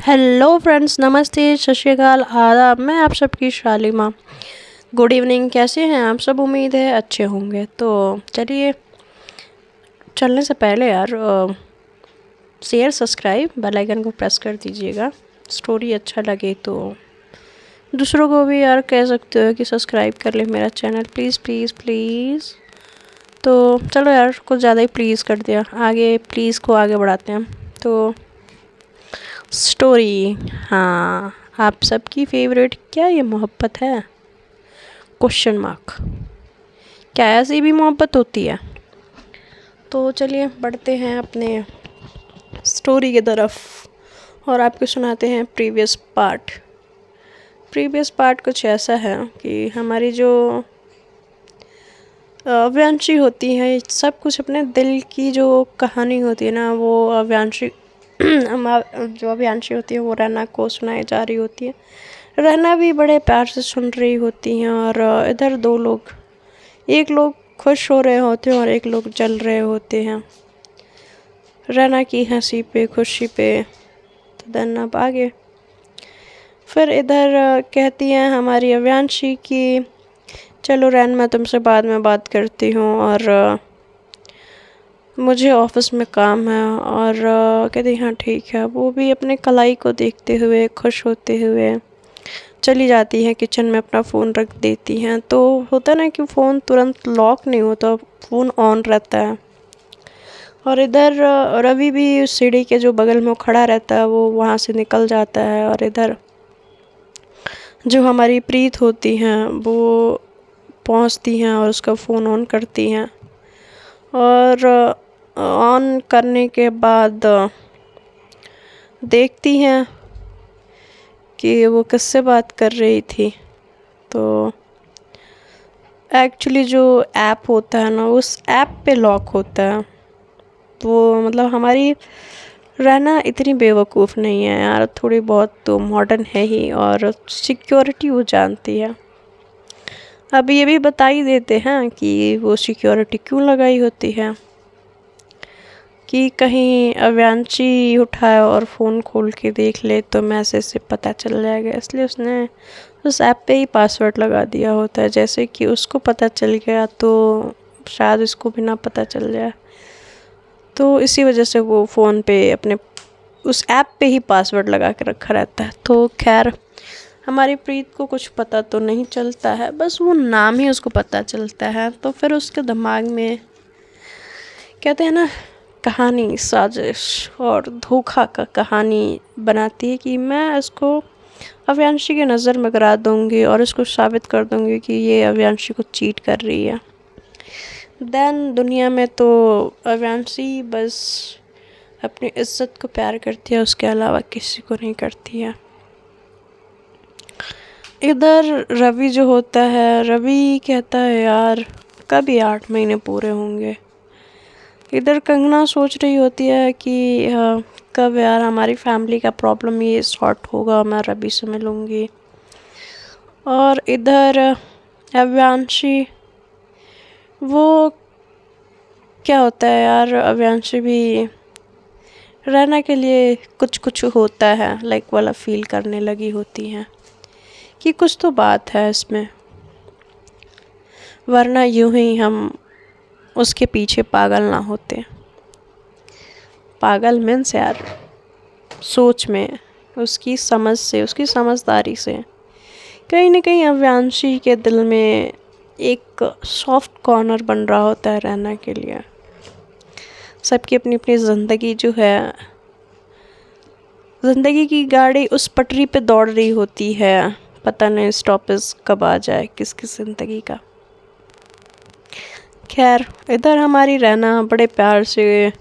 Hello friends, नमस्ते, सत श्री अकाल, आदाब। मैं आप सबकी शालिमा। Good evening. कैसे हैं आप सब? उम्मीद है अच्छे होंगे। तो चलिए, चलने से पहले यार शेयर, सब्सक्राइब, बेल आइकन को प्रेस कर दीजिएगा। स्टोरी अच्छा लगे तो दूसरों को भी यार कह सकते हो कि सब्सक्राइब कर ले मेरा चैनल, प्लीज़ प्लीज़ प्लीज़। तो चलो यार, कुछ ज़्यादा ही प्लीज़ कर दिया। आगे प्लीज़ को आगे बढ़ाते हैं। तो स्टोरी, हाँ, आप सबकी फेवरेट क्या ये मोहब्बत है? Question mark. क्या ऐसी भी मोहब्बत होती है? तो चलिए बढ़ते हैं अपने स्टोरी की तरफ और आपको सुनाते हैं प्रीवियस पार्ट। प्रीवियस पार्ट कुछ ऐसा है कि हमारी जो अव्यांशी होती है, सब कुछ अपने दिल की जो कहानी होती है ना, वो अव्यांशी जो अव्यांशी होती है वो रैना को सुनाई जा रही होती है। रैना भी बड़े प्यार से सुन रही होती हैं और इधर दो लोग, एक लोग खुश हो रहे होते हैं और एक लोग जल रहे होते हैं। रैना की हंसी पे, खुशी पे। तो देन अब आगे फिर इधर कहती हैं हमारी अव्यांशी कि चलो रैन, मैं तुमसे बाद में बात करती हूँ और मुझे ऑफिस में काम है। और कहती हाँ ठीक है। वो भी अपने कलाई को देखते हुए, खुश होते हुए चली जाती हैं किचन में, अपना फ़ोन रख देती हैं। तो होता ना कि फ़ोन तुरंत लॉक नहीं होता, फ़ोन ऑन रहता है। और इधर रवि भी उस सीढ़ी के जो बगल में वो खड़ा रहता है, वो वहाँ से निकल जाता है। और इधर जो हमारी प्रीत होती हैं वो पहुँचती हैं और उसका फ़ोन ऑन करती हैं। और ऑन करने के बाद देखती हैं कि वो किससे बात कर रही थी। तो एक्चुअली जो ऐप होता है ना, उस ऐप पे लॉक होता है। तो मतलब हमारी रहना इतनी बेवकूफ़ नहीं है यार, थोड़ी बहुत तो मॉडर्न है ही और सिक्योरिटी वो जानती है। अब ये भी बता ही देते हैं कि वो सिक्योरिटी क्यों लगाई होती है, कि कहीं अव्यांशी उठाए और फ़ोन खोल के देख ले तो मैसेज से पता चल जाएगा। इसलिए उसने उस ऐप पे ही पासवर्ड लगा दिया होता है, जैसे कि उसको पता चल गया तो शायद इसको भी ना पता चल जाए। तो इसी वजह से वो फ़ोन पे अपने उस ऐप पे ही पासवर्ड लगा के रखा रहता है। तो खैर, हमारी प्रीत को कुछ पता तो नहीं चलता है, बस वो नाम ही उसको पता चलता है। तो फिर उसके दिमाग में, कहते हैं ना, कहानी, साजिश और धोखा का कहानी बनाती है कि मैं इसको अव्यांशी की नज़र में गिरा दूँगी और इसको साबित कर दूँगी कि ये अव्यांशी को चीट कर रही है। देन दुनिया में तो अव्यांशी बस अपनी इज्जत को प्यार करती है, उसके अलावा किसी को नहीं करती है। इधर रवि जो होता है, रवि कहता है यार कब ये 8 महीने पूरे होंगे। इधर कंगना सोच रही होती है कि कब यार हमारी फैमिली का प्रॉब्लम ये सॉर्ट होगा, मैं रवि से मिलूँगी। और इधर अव्यांशी, वो क्या होता है यार, अव्यांशी भी रहना के लिए कुछ कुछ होता है लाइक वाला फील करने लगी होती हैं कि कुछ तो बात है इसमें, वरना यूं ही हम उसके पीछे पागल ना होते। पागल मीन्स यार सोच में, उसकी समझ से, उसकी समझदारी से कहीं ना कहीं अव्यांशी के दिल में एक सॉफ्ट कॉर्नर बन रहा होता है रहना के लिए। सबकी अपनी अपनी ज़िंदगी जो है, ज़िंदगी की गाड़ी उस पटरी पे दौड़ रही होती है, पता नहीं स्टॉपेज कब आ जाए किसकी ज़िंदगी का। खैर, इधर हमारी रहना बड़े प्यार से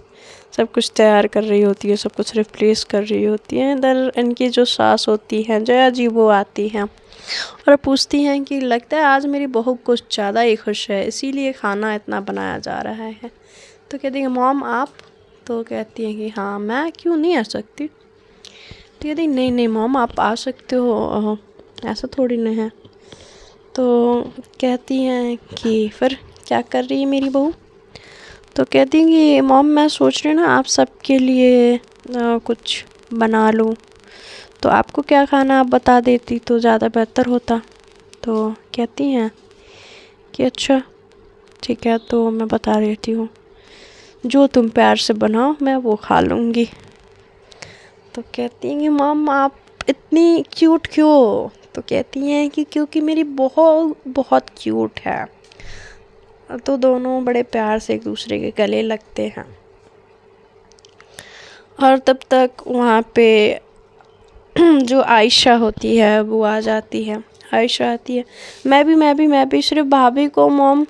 सब कुछ तैयार कर रही होती है, सब कुछ रिप्लेस कर रही होती है। इधर इनकी जो सास होती हैं जया जी, वो आती हैं और पूछती हैं कि लगता है आज मेरी बहू कुछ ज़्यादा ही खुश है, इसीलिए खाना इतना बनाया जा रहा है। तो कहती हैं मॉम आप? तो कहती हैं कि हाँ मैं क्यों नहीं आ सकती। तो कहती नहीं नहीं मॉम, आप आ सकते हो, ऐसा थोड़ी ना है। तो कहती हैं कि फिर क्या कर रही है मेरी बहू? तो कहती हैं कि मॉम मैं सोच रही हूँ ना आप सबके लिए कुछ बना लूँ। तो आपको क्या खाना आप बता देती तो ज़्यादा बेहतर होता। तो कहती हैं कि अच्छा ठीक है, तो मैं बता देती हूँ, जो तुम प्यार से बनाओ मैं वो खा लूँगी। तो कहती हैं कि मॉम आप इतनी क्यूट क्यों। तो कहती हैं कि क्योंकि मेरी बहुत बहुत क्यूट है। तो दोनों बड़े प्यार से एक दूसरे के गले लगते हैं। और तब तक वहाँ पे जो आयशा होती है वो आ जाती है। आयशा आती है, मैं भी सिर्फ भाभी को मॉम,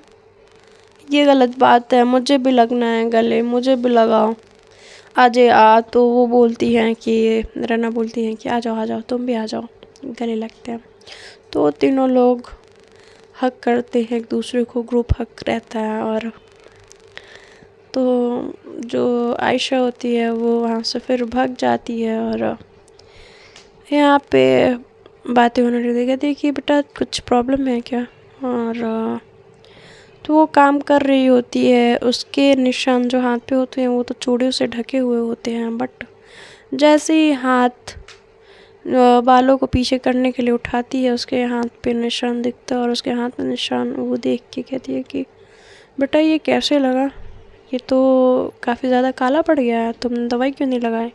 ये गलत बात है, मुझे भी लगना है गले, मुझे भी लगाओ, आजे आ। तो वो बोलती हैं कि रना बोलती हैं कि आ जाओ तुम भी आ जाओ, गले लगते हैं। तो तीनों लोग हक करते हैं एक दूसरे को, ग्रुप हक रहता है। और तो जो आयशा होती है वो वहाँ से फिर भाग जाती है। और यहाँ पे बातें होने लगती है, कहती है कि बेटा कुछ प्रॉब्लम है क्या। और तो वो काम कर रही होती है, उसके निशान जो हाथ पे होते हैं वो तो चूड़ियों से ढके हुए होते हैं, बट जैसे ही हाथ बालों को पीछे करने के लिए उठाती है, उसके हाथ पे निशान दिखता है। और उसके हाथ में निशान वो देख के कहती है कि बेटा ये कैसे लगा, ये तो काफ़ी ज़्यादा काला पड़ गया है, तुमने दवाई क्यों नहीं लगाई।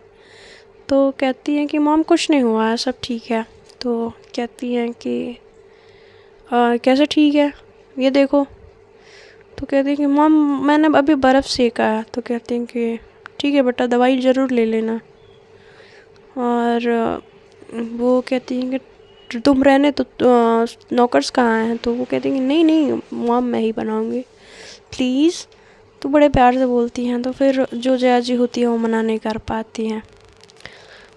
तो कहती हैं कि मॉम कुछ नहीं हुआ है, सब ठीक है। तो कहती हैं कि कैसे ठीक है, ये देखो। तो कहती हैं कि मॉम मैंने अभी बर्फ़ सेका है। तो कहती हैं कि ठीक है बेटा, दवाई ज़रूर ले लेना। और वो कहती हैं कि तुम रहने तो नौकर्स कहाँ हैं। तो वो कहती हैं कि नहीं नहीं मॉम मैं ही बनाऊँगी प्लीज़। तो बड़े प्यार से बोलती हैं। तो फिर जो जया जी होती है वो मना नहीं कर पाती हैं।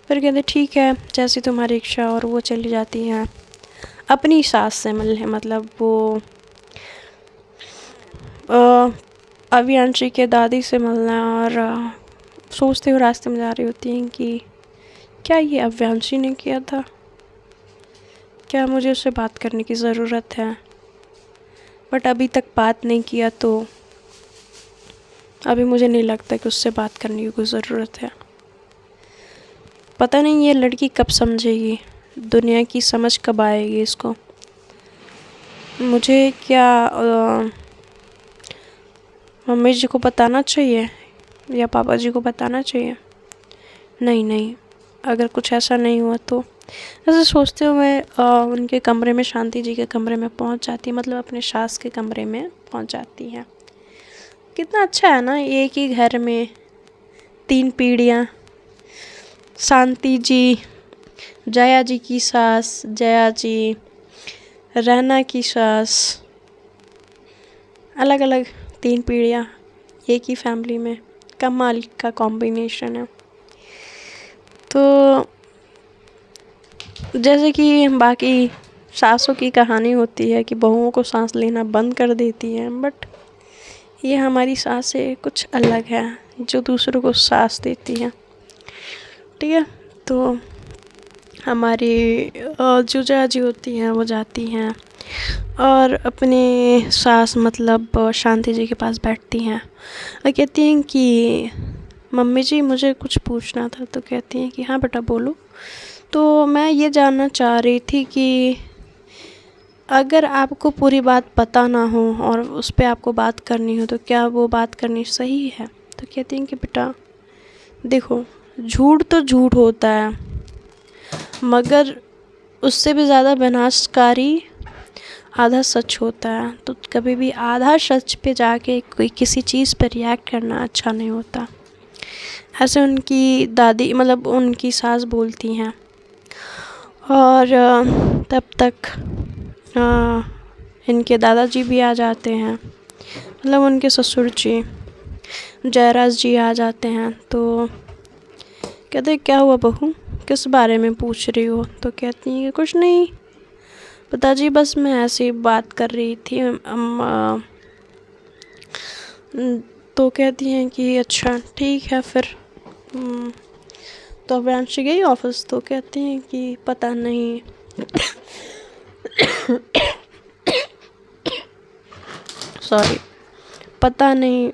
फिर कहते ठीक है जैसी तुम्हारी इच्छा। और वो चली जाती हैं अपनी सास से मिलने, मतलब वो अवियांशी के दादी से मिलना। और सोचते हुए रास्ते में जा रही होती हैं कि क्या ये अवियांशी ने किया था, क्या मुझे उससे बात करने की ज़रूरत है। बट अभी तक बात नहीं किया तो अभी मुझे नहीं लगता कि उससे बात करने की कोई ज़रूरत है। पता नहीं ये लड़की कब समझेगी, दुनिया की समझ कब आएगी इसको। मुझे क्या मम्मी जी को बताना चाहिए या पापा जी को बताना चाहिए। नहीं, अगर कुछ ऐसा नहीं हुआ तो। ऐसे सोचते हुए उनके कमरे में, शांति जी के कमरे में पहुंच जाती है, मतलब अपने सास के कमरे में पहुंच जाती है। कितना अच्छा है ना, एक ही घर में 3 पीढ़ियाँ। शांति जी, जया जी की सास, जया जी, रहना की सास, अलग अलग 3 पीढ़ियाँ एक ही फैमिली में। कमाल का कॉम्बिनेशन है। तो जैसे कि बाकी सासों की कहानी होती है कि बहुओं को सांस लेना बंद कर देती हैं, बट ये हमारी सांसें कुछ अलग है जो दूसरों को सांस देती हैं। ठीक है, तो हमारी जो जया जी होती हैं वो जाती हैं और अपने सास मतलब शांति जी के पास बैठती हैं और कहती हैं कि मम्मी जी मुझे कुछ पूछना था। तो कहती हैं कि हाँ बेटा बोलो। तो मैं ये जानना चाह रही थी कि अगर आपको पूरी बात पता ना हो और उस पर आपको बात करनी हो तो क्या वो बात करनी सही है। तो कहती हैं कि बेटा देखो, झूठ तो झूठ होता है, मगर उससे भी ज़्यादा विनाशकारी आधा सच होता है। तो कभी भी आधा सच पे जाके कोई किसी चीज़ पर रिएक्ट करना अच्छा नहीं होता। ऐसे उनकी दादी मतलब उनकी सास बोलती हैं। और तब तक इनके दादाजी भी आ जाते हैं, मतलब उनके ससुर जी जयराज जी आ जाते हैं। तो कहते क्या हुआ बहू, किस बारे में पूछ रही हो। तो कहती हैं कि कुछ नहीं पिताजी, बस मैं ऐसे ही बात कर रही थी। तो कहती हैं कि अच्छा ठीक है फिर। तो अव्यांशी गई ऑफिस। तो कहती हैं कि पता नहीं सॉरी पता नहीं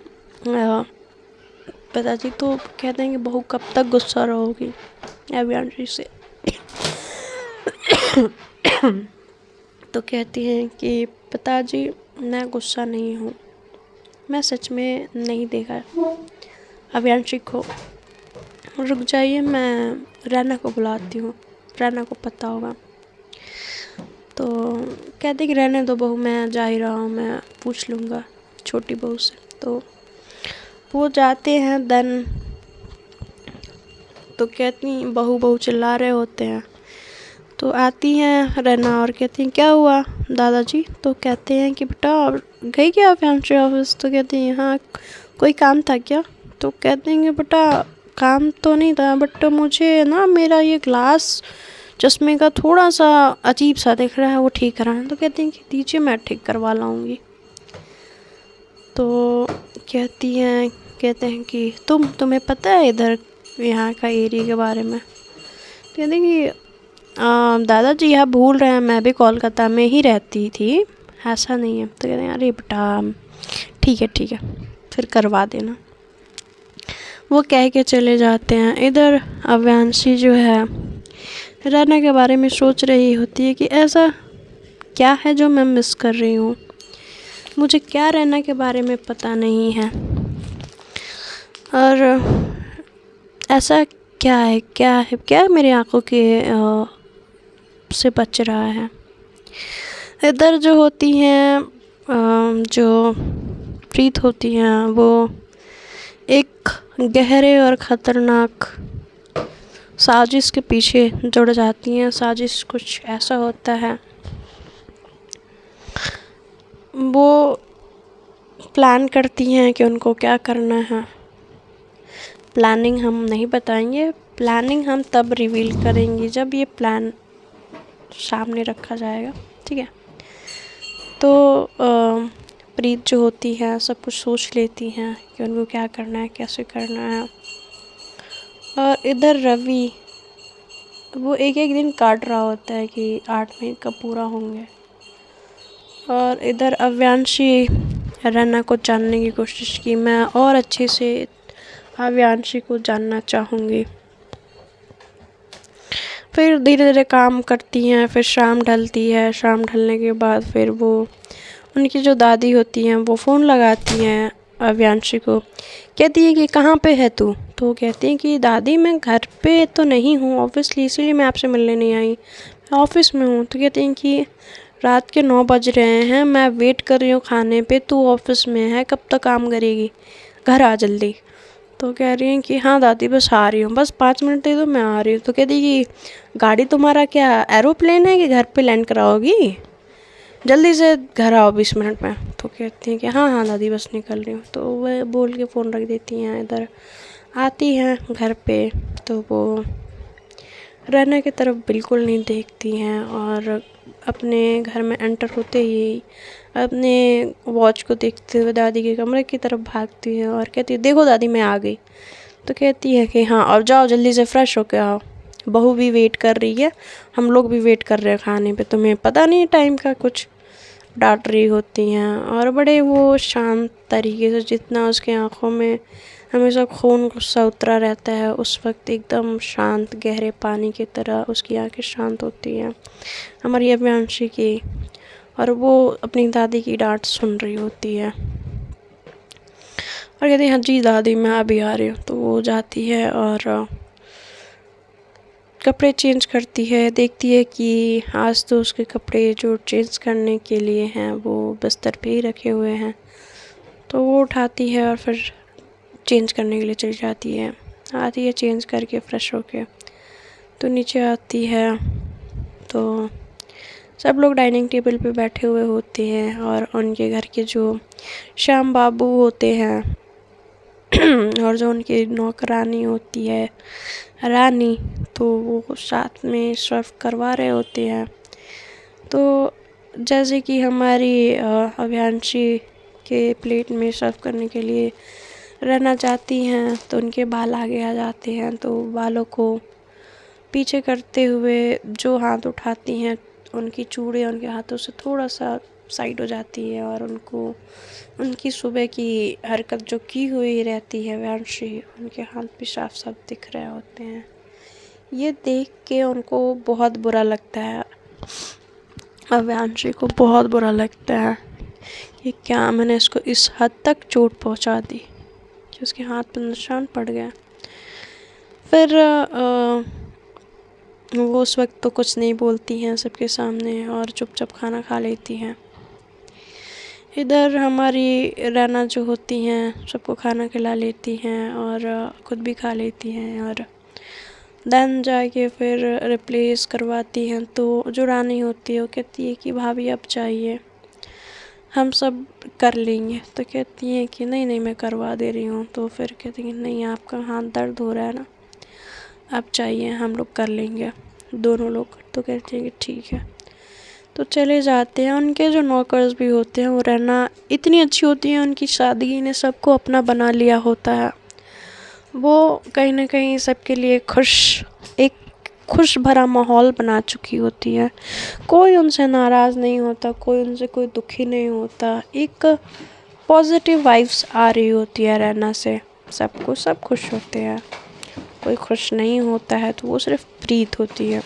पिताजी। तो कहते हैं कि बहू कब तक गुस्सा रहोगी अव्यांशी से। तो कहती हैं कि पिताजी मैं गुस्सा नहीं हूँ, मैं सच में नहीं देखा अव्यांशी को, रुक जाइए मैं रैना को बुलाती हूँ, रैना को पता होगा। तो कहती कि रहने दो बहू, मैं जा ही रहा हूँ, मैं पूछ लूँगा छोटी बहू से। तो वो जाते हैं। देन तो कहती बहू बहू चिल्ला रहे होते हैं। तो आती हैं रैना और कहती हैं क्या हुआ दादाजी। तो कहते हैं कि बेटा गई क्या फैक्ट्री ऑफिस। तो कहती हैं हाँ कोई काम था क्या। तो कहते हैं कि बेटा काम तो नहीं था, बट मुझे ना मेरा ये ग्लास चश्मे का थोड़ा सा अजीब सा दिख रहा है, वो ठीक कराना। तो कहते हैं कि दीजिए मैं ठीक करवा लाऊंगी। तो कहते हैं कि तुम्हें पता है इधर यहाँ का एरिया के बारे में। तो कहते हैं कि दादाजी आप भूल रहे हैं, मैं भी कोलकाता में ही रहती थी, ऐसा नहीं है। तो कहते हैं अरे बेटा ठीक है फिर करवा देना। वो कह के चले जाते हैं। इधर अव्यांशी जो है रैना के बारे में सोच रही होती है कि ऐसा क्या है जो मैं मिस कर रही हूँ, मुझे क्या रैना के बारे में पता नहीं है, और ऐसा क्या मेरी आंखों के से बच रहा है। इधर जो होती हैं जो प्रीत होती हैं वो एक गहरे और ख़तरनाक साजिश के पीछे जुड़ जाती हैं। साजिश कुछ ऐसा होता है, वो प्लान करती हैं कि उनको क्या करना है। प्लानिंग हम नहीं बताएंगे, प्लानिंग हम तब रिवील करेंगे जब ये प्लान सामने रखा जाएगा, ठीक है। तो प्रीत जो होती है सब कुछ सोच लेती हैं कि उनको क्या करना है, कैसे करना है। और इधर रवि वो एक एक दिन काट रहा होता है कि 8 महीने कब पूरा होंगे। और इधर अव्यांशी रैना को जानने की कोशिश की, मैं और अच्छे से अव्यांशी को जानना चाहूँगी। फिर धीरे धीरे काम करती हैं। फिर शाम ढलती है, शाम ढलने के बाद फिर वो उनकी जो दादी होती हैं वो फ़ोन लगाती हैं अव्यांशी को, कहती है कि कहाँ पे है तू। तो कहती हैं कि दादी मैं घर पे तो नहीं हूँ ऑब्वियसली, इसीलिए मैं आपसे मिलने नहीं आई, मैं ऑफिस में हूँ। तो कहती हैं कि रात के 9 बज रहे हैं, मैं वेट कर रही हूँ खाने पे, तू ऑफिस में है, कब तक काम करेगी, घर आ जल्दी। तो कह रही हैं कि हाँ दादी बस आ रही हूँ, बस 5 मिनट दे दो मैं आ रही हूँ। तो कहती कि गाड़ी तुम्हारा क्या एरोप्लेन है कि घर पे लैंड कराओगी, जल्दी से घर आओ 20 मिनट में। तो कहती हैं कि हाँ हाँ दादी बस निकल रही हूँ। तो वह बोल के फ़ोन रख देती हैं। इधर आती हैं घर पे तो वो रैना की तरफ बिल्कुल नहीं देखती हैं और अपने घर में एंटर होते ही अपने वॉच को देखते हुए दादी के कमरे की तरफ भागती है और कहती है देखो दादी मैं आ गई। तो कहती है कि हाँ और जाओ जल्दी से फ्रेश होके आओ, बहू भी वेट कर रही है, हम लोग भी वेट कर रहे हैं खाने पे, तुम्हें पता नहीं टाइम का, कुछ डांट रही होती हैं। और बड़े वो शांत तरीके से, जितना उसके आँखों में हमेशा खून गुस्सा उतरा रहता है, उस वक्त एकदम शांत गहरे पानी की तरह उसकी आंखें शांत होती हैं हमारी अव्यांशी की, और वो अपनी दादी की डांट सुन रही होती है और कहती है हाँ जी दादी मैं अभी आ रही हूँ। तो वो जाती है और कपड़े चेंज करती है, देखती है कि आज तो उसके कपड़े जो चेंज करने के लिए हैं वो बिस्तर पे ही रखे हुए हैं। तो वो उठाती है और फिर चेंज करने के लिए चली जाती है। आती है चेंज करके फ्रेश होके, तो नीचे आती है तो सब लोग डाइनिंग टेबल पे बैठे हुए होते हैं और उनके घर के जो श्याम बाबू होते हैं और जो उनकी नौकरानी होती है रानी, तो वो साथ में सर्व करवा रहे होते हैं। तो जैसे कि हमारी अव्यांशी के प्लेट में सर्व करने के लिए रहना चाहती हैं तो उनके बाल आगे आ जाते हैं, तो बालों को पीछे करते हुए जो हाथ उठाती हैं उनकी चूड़ियाँ उनके हाथों से थोड़ा सा साइड हो जाती है और उनको उनकी सुबह की हरकत जो की हुई रहती है अव्यांशी, उनके हाथ भी साफ साफ दिख रहे होते हैं। ये देख के उनको बहुत बुरा लगता है अव्यांशी को बहुत बुरा लगता है कि क्या मैंने इसको इस हद तक चोट पहुंचा दी कि उसके हाथ पर निशान पड़ गया। फिर वो उस वक्त तो कुछ नहीं बोलती हैं सबके सामने और चुपचाप खाना खा लेती हैं। इधर हमारी रैना जो होती हैं सबको खाना खिला लेती हैं और खुद भी खा लेती हैं और देन जाके फिर रिप्लेस करवाती हैं। तो जो रानी होती है वो कहती है कि भाभी अब चाहिए, हम सब कर लेंगे। तो कहती हैं कि नहीं नहीं मैं करवा दे रही हूँ। तो फिर कहती हैं नहीं आपका हाथ दर्द हो रहा है ना, अब चाहिए हम लोग कर लेंगे दोनों लोग। तो कहती हैं कि ठीक है। तो चले जाते हैं। उनके जो नौकर्स भी होते हैं वो रहना इतनी अच्छी होती है, उनकी सादगी ने सबको अपना बना लिया होता है। वो कहीं ना कहीं सबके लिए एक खुश भरा माहौल बना चुकी होती है। कोई उनसे नाराज़ नहीं होता, कोई उनसे कोई दुखी नहीं होता। एक पॉजिटिव वाइब्स आ रही होती है रहना से, सबको सब खुश होते हैं। कोई खुश नहीं होता है तो वो सिर्फ प्रीत होती है।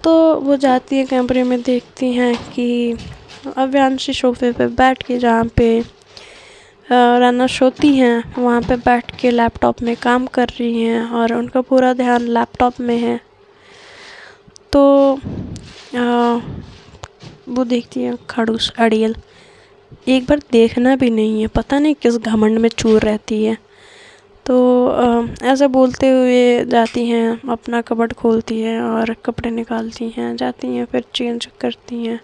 तो वो जाती है कमरे में, देखती हैं कि अव्यांशी सोफे पे बैठ के, जहाँ पे रैना सोती हैं वहाँ पे बैठ के लैपटॉप में काम कर रही हैं और उनका पूरा ध्यान लैपटॉप में है। तो वो देखती है खड़ूस अड़ियल, एक बार देखना भी नहीं है, पता नहीं किस घमंड में चूर रहती है। तो ऐसा बोलते हुए जाती हैं, अपना कबर्ड खोलती हैं और कपड़े निकालती हैं, जाती हैं, फिर चेंज करती हैं,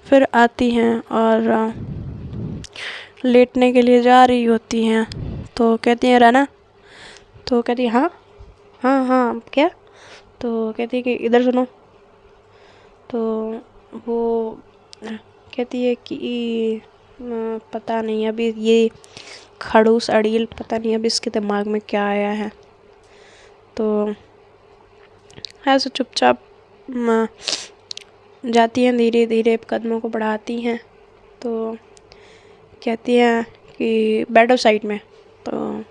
फिर आती हैं और लेटने के लिए जा रही होती हैं। तो कहती हैं रहना। तो कहती है हाँ हाँ हाँ क्या। तो कहती है कि इधर सुनो। तो वो कहती है कि पता नहीं अभी ये खड़ूस अड़ील, पता नहीं अभी इसके दिमाग में क्या आया है। तो ऐसे चुपचाप जाती हैं, धीरे धीरे कदमों को बढ़ाती हैं। तो कहती हैं कि बैठो साइड में। तो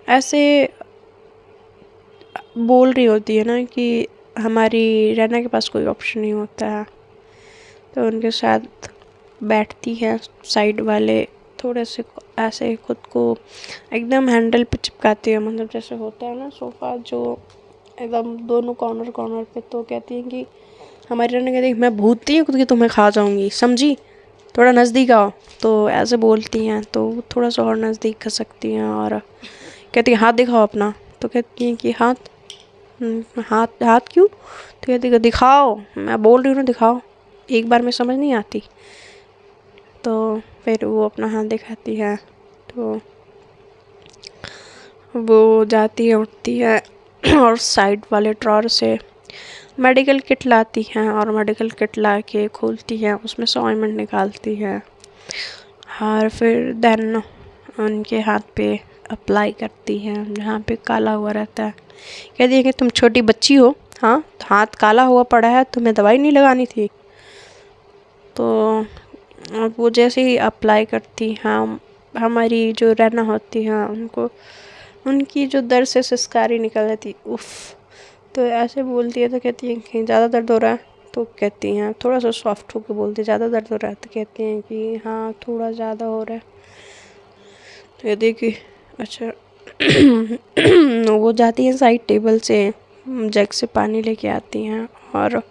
ऐसे बोल रही होती है ना कि हमारी रहना के पास कोई ऑप्शन नहीं होता है। तो उनके साथ बैठती है, साइड वाले थोड़े से ऐसे खुद को एकदम हैंडल पे चिपकाती है, मतलब जैसे होता है ना सोफ़ा जो एकदम दोनों कॉर्नर पे। तो कहती है कि हमारी रहना कहती है मैं भूतती हूँ खुद की, तुम्हें खा जाऊँगी, समझी, थोड़ा नज़दीक आओ। तो ऐसे बोलती हैं तो थोड़ा सा और नज़दीक कर सकती हैं और कहती है हाथ दिखाओ अपना। तो कहती हैं कि हाथ हाथ हाथ क्यों। तो कहती है दिखाओ, मैं बोल रही हूँ ना दिखाओ, एक बार में समझ नहीं आती। तो फिर वो अपना हाथ दिखाती है। तो वो जाती है, उठती है और साइड वाले ड्रॉर से मेडिकल किट लाती हैं और मेडिकल किट ला के खोलती है, उसमें से ऑइंटमेंट निकालती है और फिर देन उनके हाथ पे अप्लाई करती है जहाँ पे काला हुआ रहता है। कहती है कि तुम छोटी बच्ची हो, हाँ हाथ काला हुआ पड़ा है, तुम्हें दवाई नहीं लगानी थी। तो वो जैसे ही अप्लाई करती हैं, हमारी जो रहना होती है उनको उनकी जो दर्द से सिसकारी निकल जाती, उफ़। तो ऐसे बोलती है तो कहती है कि ज़्यादा दर्द हो रहा है। तो कहती हैं थोड़ा सा सॉफ्ट होकर बोलती है ज़्यादा दर्द हो रहा है। तो कहती हैं कि हाँ थोड़ा ज़्यादा हो रहा है। तो कहती है कि अच्छा। वो जाती है साइड टेबल से जग से पानी लेके आती हैं और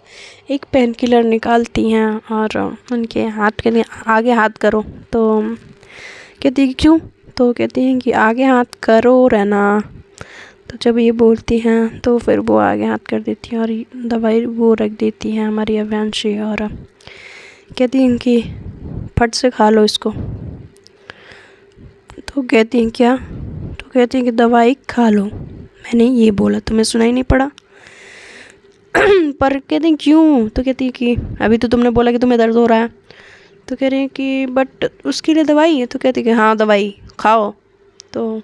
एक पेन किलर निकालती हैं और उनके हाथ के आगे हाथ करो। तो कहती है क्यों। तो कहती हैं कि आगे हाथ करो रहना। तो जब ये बोलती हैं तो फिर वो आगे हाथ कर देती हैं और दवाई वो रख देती हैं हमारी अव्यांशी और कहती हैं कि फट से खा लो इसको। तो कहती हैं क्या। तो कहती हैं कि दवाई खा लो, मैंने ये बोला, तुम्हें सुनाई नहीं पड़ा। पर कहती हैं क्यों। तो कहती है कि अभी तो तुमने बोला कि तुम्हें दर्द हो रहा है। तो कह रहे हैं कि बट उसके लिए दवाई है। तो कहती है कि हाँ दवाई खाओ। तो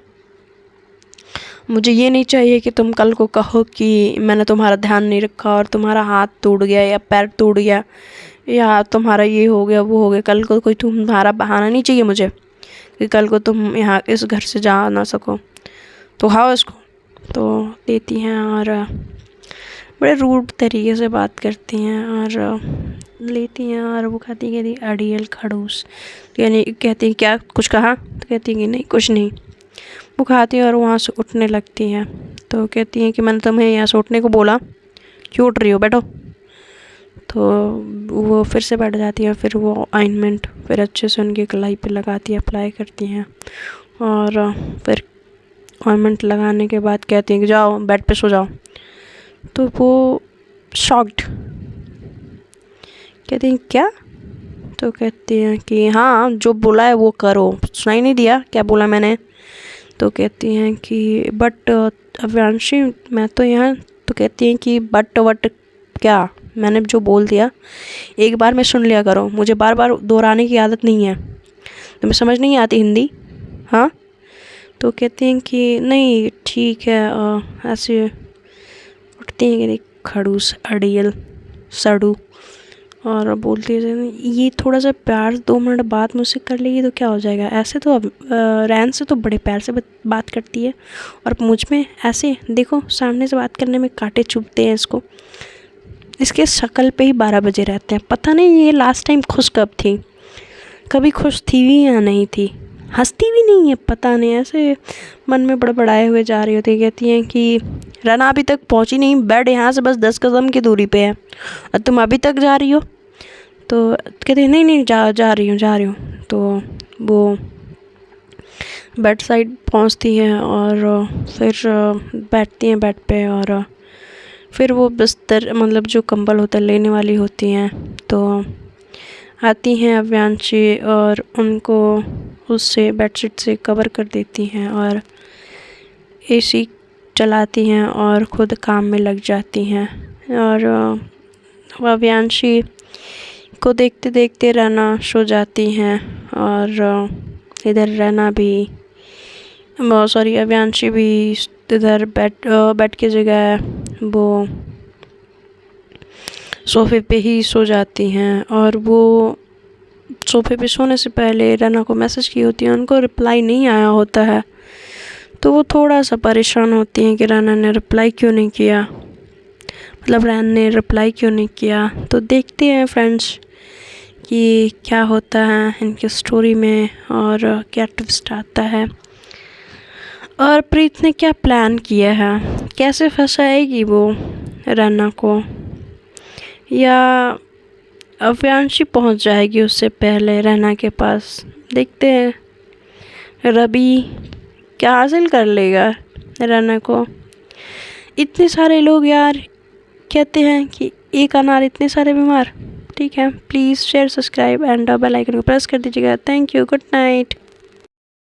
मुझे ये नहीं चाहिए कि तुम कल को कहो कि मैंने तुम्हारा ध्यान नहीं रखा और तुम्हारा हाथ टूट गया या पैर टूट गया या तुम्हारा ये हो गया वो हो गया। कल को कोई तुम्हारा बहाना नहीं चाहिए मुझे कि कल को तुम यहाँ इस घर से जा ना सको। तो खाओ इसको। तो देती हैं और बड़े रूड तरीके से बात करती हैं और लेती हैं और वो कहती अड़ियल खड़ूस, यानी कहती हैं क्या कुछ कहा, तो कहती हैं कि नहीं कुछ नहीं। वो खाती हैं और वहाँ से उठने लगती हैं। तो कहती हैं कि मैंने तुम्हें यहाँ से उठने को बोला, क्यों उठ रही हो, बैठो। तो वो फिर से बैठ जाती हैं। फिर वो ऑइंटमेंट फिर अच्छे से उनकी कलाई पे लगाती है, अप्लाई करती हैं और फिर ऑइंटमेंट लगाने के बाद कहती हैं कि जाओ बेड पे सो जाओ। तो वो शॉक्ड, कहती हैं क्या, तो कहती हैं कि हाँ जो बोला है वो करो, सुनाई नहीं दिया क्या बोला मैंने। तो कहती हैं कि बट अव्यांशी मैं तो यहाँ, तो कहती हैं कि बट वट क्या, मैंने जो बोल दिया एक बार में सुन लिया करो, मुझे बार बार दोहराने की आदत नहीं है, तुम्हें समझ नहीं आती हिंदी, हाँ। तो कहती हैं कि नहीं ठीक है। ऐसे उठती हैं कि खड़ूस अड़ियल सड़ू, और बोलती है ये थोड़ा सा प्यार 2 मिनट बाद मुझसे कर लेगी तो क्या हो जाएगा। ऐसे तो अब रैन से तो बड़े प्यार से बात करती है और मुझ में ऐसे देखो सामने से बात करने में कांटे चुभते हैं इसको। इसके शक्ल पे ही 12 बजे रहते हैं। पता नहीं ये लास्ट टाइम खुश कब थी, कभी खुश थी भी या नहीं थी, हंसती भी नहीं है, पता नहीं ऐसे मन में बड़बड़ाए हुए जा रही होती है। कहती हैं कि रना अभी तक पहुंची नहीं, बेड यहाँ से बस 10 कदम की दूरी पे है और तुम अभी तक जा रही हो। तो कहते हैं नहीं जा रही हूँ। तो वो बेड साइड पहुँचती हैं और फिर बैठती हैं बेड पे और फिर वो बिस्तर मतलब जो कंबल होता है लेने वाली होती हैं। तो आती हैं अव्यांशी और उनको उससे बेडशीट से कवर कर देती हैं और एसी चलाती हैं और ख़ुद काम में लग जाती हैं। और अव्यांशी को देखते देखते रना सो जाती हैं और इधर रना भी सॉरी अव्यांशी भी इधर बेड की जगह वो सोफ़े पे ही सो जाती हैं। और वो सोफ़े पे सोने से पहले रना को मैसेज की होती है, उनको रिप्लाई नहीं आया होता है। तो वो थोड़ा सा परेशान होती हैं कि रना ने रिप्लाई क्यों नहीं किया, मतलब रैन ने रिप्लाई क्यों नहीं किया। तो देखते हैं फ्रेंड्स कि क्या होता है इनकी स्टोरी में और क्या ट्विस्ट आता है और प्रीत ने क्या प्लान किया है, कैसे फंसाएगी वो रना को, या अव्यांशी पहुंच जाएगी उससे पहले रना के पास। देखते हैं रवि क्या हासिल कर लेगा रना को। इतने सारे लोग यार कहते हैं कि एक अनार इतने सारे बीमार। ठीक है, please share subscribe and bell icon को प्रेस कर दीजिएगा। Thank you, good night.